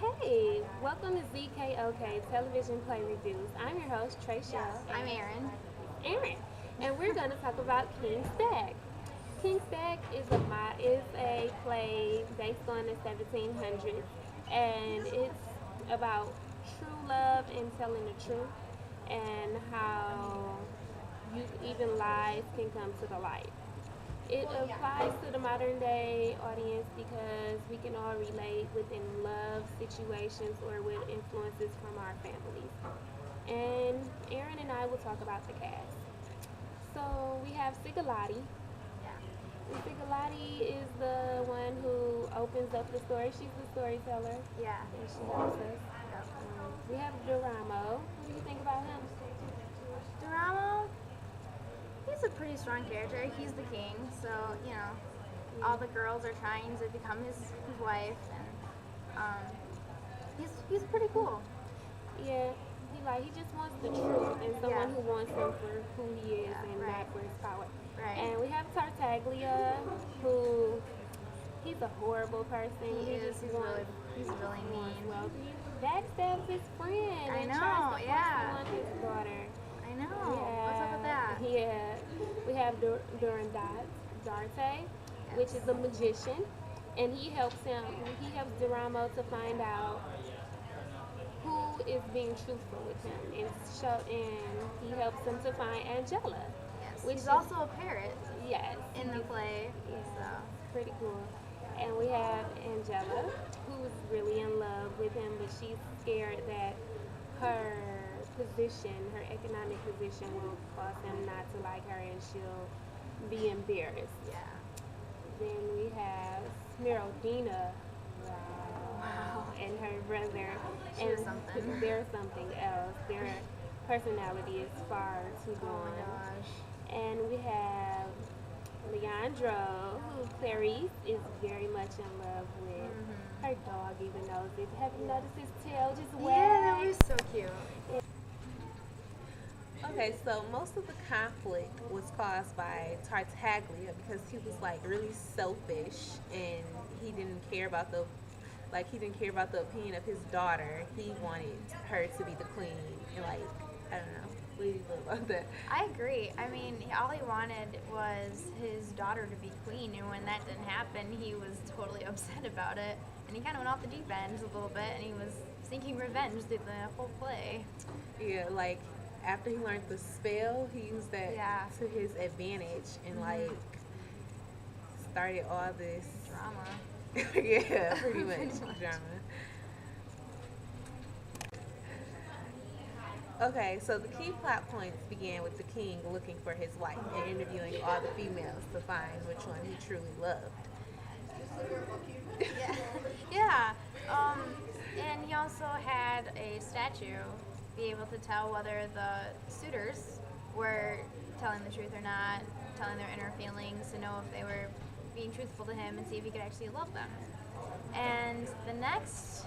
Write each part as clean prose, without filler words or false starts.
Hey, welcome to ZKOK Television Play Reviews. I'm your host, Trey Shell, I'm Erin. Aaron, and we're going to talk about King Stag. King Stag is a play based on the 1700s, and it's about true love and telling the truth, and how even lies can come to the light. It applies to the modern day audience because we can all relate within love situations or with influences from our families. And Aaron and I will talk about the cast. So we have Sigalotti. And Sigalotti is the one who opens up the story. She's the storyteller, Yeah. and she helps us. We have Duramo. What do you think about him? Doramo, he's a pretty strong character. He's the king, so all the girls are trying to become his wife, and he's pretty cool. Yeah, he just wants the truth and someone Yeah. who wants him for who he is Yeah, and right. not for his power. Right. And we have Tartaglia, who he's a horrible person. He is. Just He's wants, really wants mean. wealth. He backstabs his friend I and know, tries to force yeah. him on his daughter. I know. What's up with that? Yeah. We have Durandot, Darte, which is a magician, and he helps him. He helps Duramo to find out who is being truthful with him, and he helps him to find Angela, Yes. which He's is also a parrot yes, in the play. yeah, So pretty cool. And we have Angela, who's really in love with him, but she's scared that her her economic position, will cause him not to like her, and she'll be embarrassed. yeah. Then we have Smerodina, Wow. and her brother, She and was something. they're something else. Their personality is far too Oh my gone. gosh. And we have Leandro, who Clarice is very much in love with. Her dog even knows it. Have you noticed his tail just Yeah, that wag? was so cute. Okay, so most of the conflict was caused by Tartaglia because he was like really selfish and he didn't care about the opinion of his daughter. He wanted her to be the queen and I don't know. What do you feel about that? I agree. I mean, all he wanted was his daughter to be queen, and when that didn't happen, he was totally upset about it. And he kind of went off the deep end a little bit, and he was seeking revenge through the whole play. Yeah, like after he learned the spell, he used that Yeah. to his advantage and like started all this Drama. yeah, pretty much Pretty much. drama. Okay, so the key plot points began with the king looking for his wife and interviewing all the females to find which one he truly loved. Yeah. Yeah. And he also had a statue be able to tell whether the suitors were telling the truth or not, telling their inner feelings, to know if they were being truthful to him and see if he could actually love them. And the next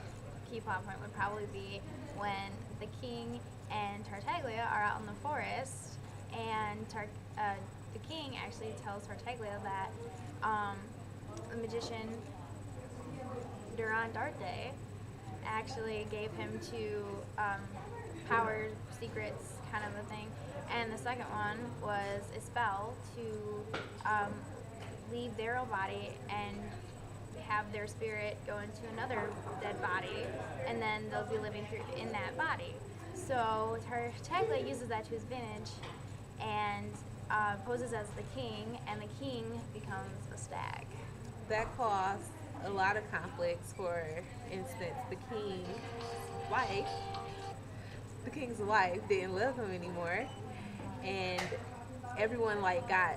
key plot point would probably be when the king and Tartaglia are out in the forest, and the king actually tells Tartaglia that the magician Durandarte actually gave him two power secrets, kind of a thing. And the second one was a spell to leave their own body and have their spirit go into another dead body, and then they'll be living through in that body. So Tartaglia uses that to his advantage and poses as the king, and the king becomes a stag. That caused a lot of conflicts. For instance, wife, the king's wife didn't love him anymore, and everyone like got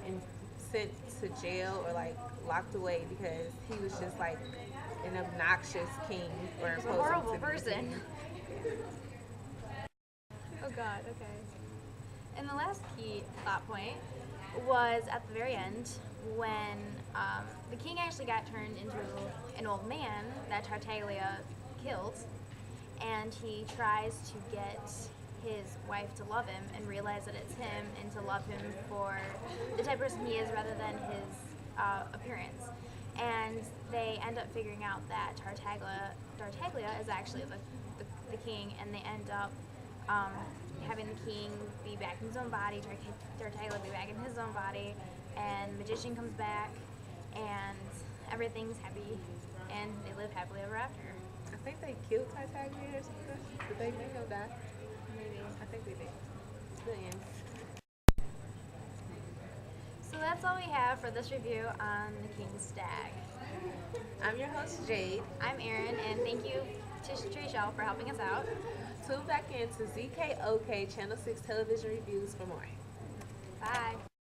sent to jail or like locked away because he was just like an obnoxious king or He's a imposing horrible to be the person. king. Oh God, okay. And the last key plot point was at the very end when the king actually got turned into an old man that Tartaglia killed, and he tries to get his wife to love him and realize that it's him, and to love him for the type of person he is rather than his appearance. and they end up figuring out that Tartaglia is actually the king, and they end up um, having the king be back in his own body, Tartaglia be back in his own body, and the magician comes back, and everything's happy, and they live happily ever after. I think they killed Tartaglia or something. Did they make him die? Maybe. I think they did. The end. So that's all we have for this review on the King Stag. I'm your host, Jade. I'm Erin, and thank you to Trishelle for helping us out. Tune back in to ZKOK Channel 6 television reviews for more. Bye.